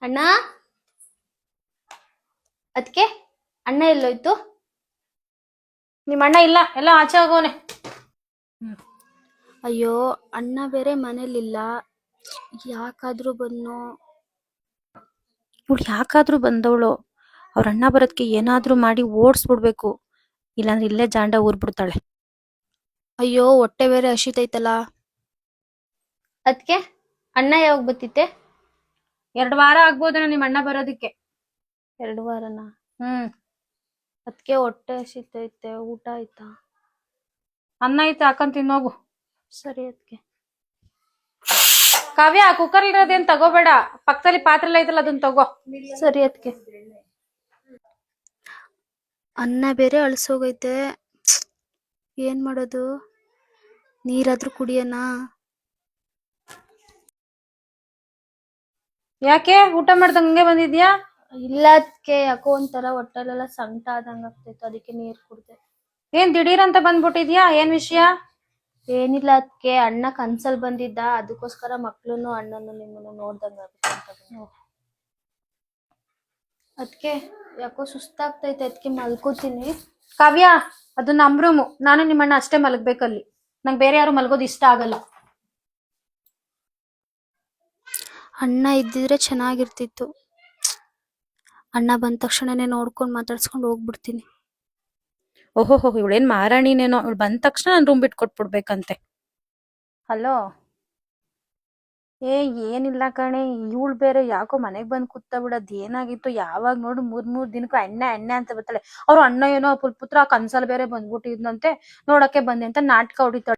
ಅಣ್ಣ, ಅದಕ್ಕೆ ಅಣ್ಣ ಎಲ್ಲೋಯ್ತು? ನಿಮ್ಮ ಅಣ್ಣ ಇಲ್ಲ, ಎಲ್ಲ ಆಚೆ ಹೋಗೋನೆ. ಅಯ್ಯೋ, ಅಣ್ಣ ಬೇರೆ ಮನೇಲಿಲ್ಲ. ಯಾಕಾದ್ರೂ ಬಂದ್ನೋ? ಇವಳು ಯಾಕಾದ್ರೂ ಬಂದವಳು. ಅವ್ರ ಅಣ್ಣ ಬರೋದಕ್ಕೆ ಏನಾದ್ರೂ ಮಾಡಿ ಓಡಿಸ್ಬಿಡ್ಬೇಕು, ಇಲ್ಲಾಂದ್ರೆ ಇಲ್ಲೇ ಜಾಂಡ ಊರ್ಬಿಡ್ತಾಳೆ. ಅಯ್ಯೋ, ಹೊಟ್ಟೆ ಬೇರೆ ಹಸಿತೈತಲ್ಲ. ಅದಕ್ಕೆ ಅಣ್ಣ ಯಾವಾಗ ಬತ್ತಿತ್ತೆ? 2 ವಾರ ಆಗ್ಬೋದೇನೋ ನಿಮ್ಮ ಅಣ್ಣ ಬರೋದಕ್ಕೆ. 2 ವಾರನಾ? ಅದಕ್ಕೆ ಹೊಟ್ಟೆ ಹಸಿತೈತೆ. ಊಟ ಆಯ್ತಾ? ಅನ್ನ ಐತೆ, ಹಾಕೊಂಡ್ ತಿನ್ನೋಗು. ಸರಿ ಅದಕ್ಕೆ. ಕಾವ್ಯ, ಕುಕ್ಕರ್ ಇರೋದೇನ್ ತಗೋಬೇಡ, ಪಕ್ಕದಲ್ಲಿ ಪಾತ್ರೆ ಎಲ್ಲ ಐತಲ್ಲ ಅದನ್ನ ತಗೋ. ಸರಿ ಅದಕ್ಕೆ. ಅನ್ನ ಬೇರೆ ಅಳ್ಸೋಗೈತೆ, ಏನ್ ಮಾಡೋದು? ನೀರಾದ್ರೂ ಕುಡಿಯೋಣ? ಯಾಕೆ ಊಟ ಮಾಡ್ದಂಗೆ ಬಂದಿದ್ಯಾ? ಇಲ್ಲ ಅದಕ್ಕೆ, ಯಾಕೋ ಒಂಥರ ಹೊಟ್ಟೆಲೆಲ್ಲ ಸಂಕಟ ಆದಂಗ ಆಗ್ತೈತೆ, ಅದಕ್ಕೆ ನೀರ್ ಕುಡ್ದೆ. ಏನ್ ದಿಢೀರ್ ಅಂತ ಬಂದ್ಬಿಟ್ಟಿದ್ಯಾ? ಏನ್ ವಿಷಯ? ಏನಿಲ್ಲ ಅದಕ್ಕೆ, ಅಣ್ಣ ಕನ್ಸಲ್ ಬಂದಿದ್ದ, ಅದಕ್ಕೋಸ್ಕರ ಮಕ್ಳುನು ಅಣ್ಣನು ನಿಮ್ಮನ್ನು ನೋಡ್ದಂಗ ಆಗುತ್ತೆ ಅಂತ. ಅದಕ್ಕೆ ಯಾಕೋ ಸುಸ್ತಾಗ್ತೈತೆ, ಅದಕ್ಕೆ ಮಲ್ಕೋತೀನಿ. ಕಾವ್ಯ, ಅದು ನಮ್ ರೂಮು, ನಾನು ನಿಮ್ಮಣ್ಣ ಅಷ್ಟೇ ಮಲಗ್ಬೇಕಲ್ಲಿ, ನಂಗೆ ಬೇರೆ ಯಾರು ಮಲಗೋದು ಇಷ್ಟ ಆಗಲ್ಲ. ಅಣ್ಣ ಇದ್ದಿದ್ರೆ ಚೆನ್ನಾಗಿರ್ತಿತ್ತು. ಅಣ್ಣ ಬಂದ ತಕ್ಷಣನೇ ನೋಡ್ಕೊಂಡು ಮಾತಾಡ್ಸ್ಕೊಂಡು ಹೋಗ್ಬಿಡ್ತೀನಿ. ಓಹೋ, ಇವಳೇನ್ ಮಾರಾಣಿನೇನೋ, ಇವಳು ಬಂದ ತಕ್ಷಣ ನಾನು ರೂಮ್ ಬಿಟ್ಟು ಕೊಟ್ಬಿಡ್ಬೇಕಂತೆ. ಹಲೋ. ಏನಿಲ್ಲ ಕಣೆ, ಇವಳು ಬೇರೆ ಯಾಕೋ ಮನೆಗ್ ಬಂದ್ ಕೂತ ಬಿಡೋದ್ ಏನಾಗಿತ್ತು, ಯಾವಾಗ ನೋಡು 3 ದಿನಕ್ಕೂ ಎಣ್ಣೆ ಎಣ್ಣೆ ಅಂತ ಬರ್ತಾಳೆ. ಅವ್ರ ಅಣ್ಣ ಏನೋ ಪುತ್ರ ಕನ್ಸಲ್ ಬೇರೆ ಬಂದ್ಬಿಟ್ಟಿದ್ನಂತೆ, ನೋಡಕ್ಕೆ ಬಂದೆ ಅಂತ ನಾಟಕ ಹೊಡಿತಾಳೆ.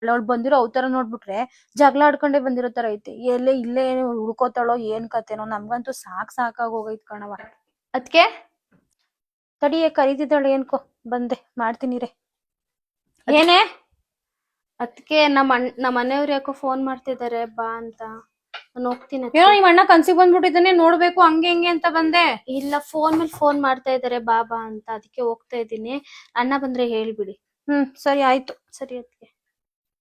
ಅವಳು ಬಂದಿರೋ ಅವತಾರ ನೋಡ್ಬಿಟ್ರೆ ಜಗಳ ಆಡ್ಕೊಂಡೆ ಬಂದಿರೋ ತರ ಐತೆ. ಇಲ್ಲೇ ಏನು ಹುಡ್ಕೋತಾಳೋ ಏನ್ ಕತೆನೋ, ನಮ್ಗಂತೂ ಸಾಕಾಗೋಗೈತ್ ಕಣವ. ಅದಕ್ಕೆ ತಡಿಯೇ, ಕರೀತಿದ್ದಾಳೆ ಏನ್ಕೋ, ಬಂದೆ ಮಾಡ್ತೀನಿರೇ. ಏನೇ? ಅದಕ್ಕೆ ನಮ್ಮ ಮನೆಯವ್ರು ಯಾಕೋ ಫೋನ್ ಮಾಡ್ತಿದ್ದಾರೆ ಬಾ ಅಂತ, ನಾನು ಹೋಗ್ತೀನಿ. ಏನೋ ನಿಮ್ಮ ಅಣ್ಣ ಕನ್ಸಿಗೆ ಬಂದ್ಬಿಟ್ಟಿದ್ದಾನೆ, ನೋಡ್ಬೇಕು ಹಂಗೆ ಹಿಂಗೆ ಅಂತ ಬಂದೆ. ಇಲ್ಲ, ಫೋನ್ ಮೇಲೆ ಫೋನ್ ಮಾಡ್ತಾ ಇದಾರೆ ಬಾ ಅಂತ, ಅದಕ್ಕೆ ಹೋಗ್ತಾ ಇದ್ದೀನಿ. ಅಣ್ಣ ಬಂದ್ರೆ ಹೇಳ್ಬಿಡಿ. ಸರಿ ಆಯ್ತು. ಸರಿ ಅದಕ್ಕೆ.